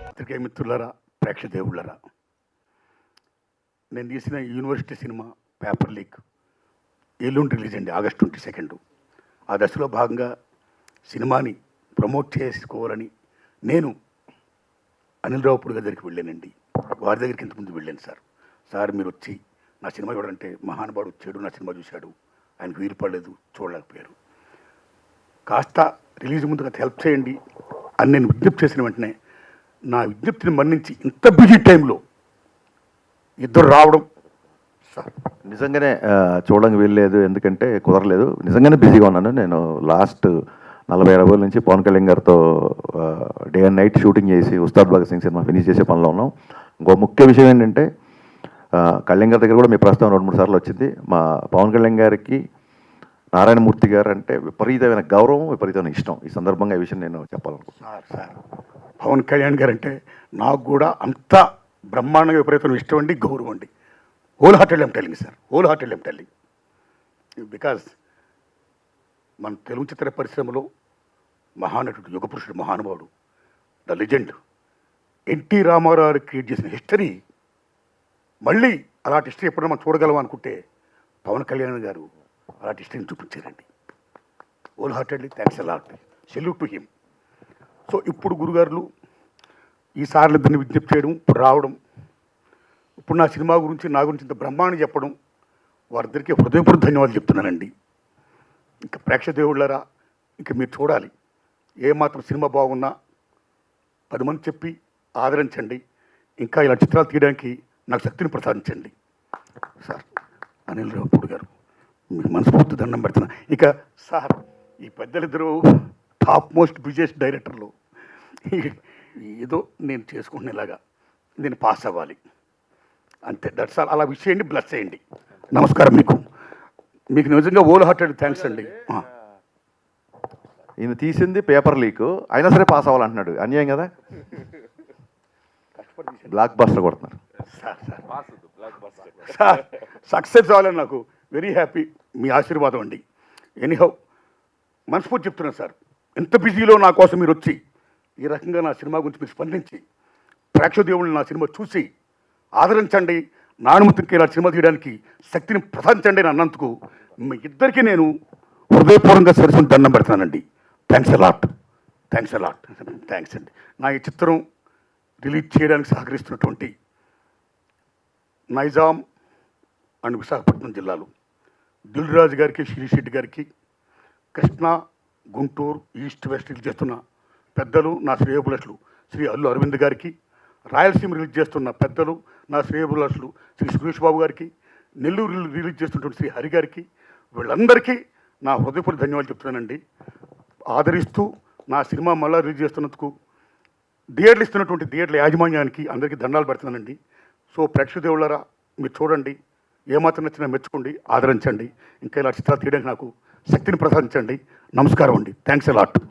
పత్రికా మిత్రులారా, ప్రేక్షదేవుళ్ళరా, నేను తీసిన యూనివర్సిటీ సినిమా పేపర్ లీక్ ఎల్లుండి రిలీజ్ అండి, August 22. ఆ దశలో భాగంగా సినిమాని ప్రమోట్ చేసుకోవాలని నేను అనిల్ రావుపూడి గారి దగ్గరికి వెళ్ళానండి. వారి దగ్గరికి ఇంతకుముందు వెళ్ళాను. సార్ మీరు వచ్చి నా సినిమా చూడాలంటే మహానుభావుడు వచ్చాడు, నా సినిమా చూశాడు, ఆయనకు వీలు పడలేదు, చూడలేకపోయారు, కాస్త రిలీజ్ ముందు హెల్ప్ చేయండి అని నేను విజ్ఞప్తి చేసిన వెంటనే నా విజ్ఞప్తిని మన్నించి ఇంత బిజీ టైంలో ఇద్దరు రావడం నిజంగానే చూడడానికి వీల్లేదు, ఎందుకంటే కుదరలేదు. నిజంగానే బిజీగా ఉన్నాను. నేను లాస్ట్ 40 రోజుల నుంచి పవన్ కళ్యాణ్ గారితో డే అండ్ నైట్ షూటింగ్ చేసి ఉస్తాద్ భగత్ సింగ్ సినిమా ఫినిష్ చేసే పనిలో ఉన్నాం. ఇంకో ముఖ్య విషయం ఏంటంటే కళ్యాణ్ గారి దగ్గర కూడా మీ ప్రస్తుతం 2-3 సార్లు వచ్చింది. మా పవన్ కళ్యాణ్ గారికి నారాయణమూర్తి గారు అంటే విపరీతమైన గౌరవం, విపరీతమైన ఇష్టం. ఈ సందర్భంగా ఈ విషయం నేను చెప్పాలనుకుంటున్నాను. సార్ పవన్ కళ్యాణ్ గారు అంటే నాకు కూడా అంత బ్రహ్మాండంగా విపరీతమైన ఇష్టం అండి, గౌరవం అండి. Whole hearted I'm telling sir, whole hearted I'm telling. Because మన తెలుగు చిత్ర పరిశ్రమలో మహానటుడు, యుగపురుషుడు, మహానుభావుడు, the legend NT Rama Rao create చేసిన హిస్టరీ మళ్ళీ అలాంటి హిస్టరీ ఎప్పుడైనా మనం చూడగలం అనుకుంటే పవన్ కళ్యాణ్ గారు అలాంటి హిస్టరీని చూపించారండి. Wholeheartedly thanks a lot, salute to him. So ఇప్పుడు గురుగారులు ఈసార్లు ఇద్దరిని విజ్ఞప్తి చేయడం, ఇప్పుడు రావడం, ఇప్పుడు నా సినిమా గురించి, నా గురించి ఇంత బ్రహ్మాండం చెప్పడం, వారిద్దరికీ హృదయపూర్వక ధన్యవాదాలు చెప్తున్నానండి. ఇంకా ప్రేక్షదేవుళ్ళరా, ఇంకా మీరు చూడాలి, ఏమాత్రం సినిమా బాగున్నా 10 మంది చెప్పి ఆదరించండి. ఇంకా ఇలా చిత్రాలు తీయడానికి నాకు శక్తిని ప్రసాదించండి. సార్ అనిల్ రావుపూడి గారు, మీకు మనస్ఫూర్తి దండం పెడుతున్నా. ఇక సార్ ఈ పెద్దలిద్దరూ టాప్ మోస్ట్ బిజియెస్ట్ డైరెక్టర్లు, ఏదో నేను చేసుకునేలాగా నేను పాస్ అవ్వాలి అంతే. That's all. అలా విష్ చేయండి, బ్లెస్ చేయండి. నమస్కారం. మీకు నిజంగా హోల్ హార్టెడ్ థ్యాంక్స్ అండి. ఈయన తీసింది పేపర్ లీక్, అయినా సరే పాస్ అవ్వాలంటున్నాడు. అన్యాయం కదా. బ్లాక్ బస్టర్ కొడుతున్నారు సార్. సక్సెస్ అవ్వాలని నాకు వెరీ హ్యాపీ. మీ ఆశీర్వాదం అండి. ఎనీహౌ మనస్ఫూర్తి చెప్తున్నాను సార్, ఎంత బిజీలో నా కోసం మీరు వచ్చి ఈ రకంగా నా సినిమా గురించి మీరు స్పందించి ప్రేక్షదేవుళ్ళు నా సినిమా చూసి ఆదరించండి, నా అనుమతికి ఇలా సినిమా తీయడానికి శక్తిని ప్రసాదించండి అని అన్నందుకు మీ ఇద్దరికీ నేను హృదయపూర్వకంగా సరస్సుని దండం పెడుతున్నానండి. Thanks a lot, thanks a lot, thanks అండి. నా ఈ చిత్రం రిలీజ్ చేయడానికి సహకరిస్తున్నటువంటి నైజాం అండ్ విశాఖపట్నం జిల్లాలు దిల్ రాజు గారికి, శ్రీశెట్టి గారికి, Krishna, Guntur, east west release చేస్తున్న పెద్దలు, నా శ్రేయోభిలాషులు శ్రీ అల్లు అరవింద్ గారికి, రాయలసీమ రిలీజ్ చేస్తున్న పెద్దలు, నా శ్రేయోభిలాషులు శ్రీ సురేష్ బాబు గారికి, నెల్లూరు రిలీజ్ చేస్తున్నటువంటి శ్రీ హరి గారికి, వీళ్ళందరికీ నా హృదయపూర్వక ధన్యవాదాలు చెప్తున్నానండి. ఆదరిస్తూ నా సినిమా మళ్ళా రిలీజ్ చేస్తున్నందుకు థియేటర్లు ఇస్తున్నటువంటి థియేటర్ల యాజమాన్యానికి అందరికీ దండాలు పెడుతున్నానండి. సో ప్రేక్షదేవుళ్ళరా, మీరు చూడండి, ఏమాత్రం నచ్చినా మెచ్చుకోండి, ఆదరించండి. ఇంకా ఇలా చిత్రాలు తీయడానికి నాకు శక్తిని ప్రసాదించండి. నమస్కారం అండి. Thanks a lot.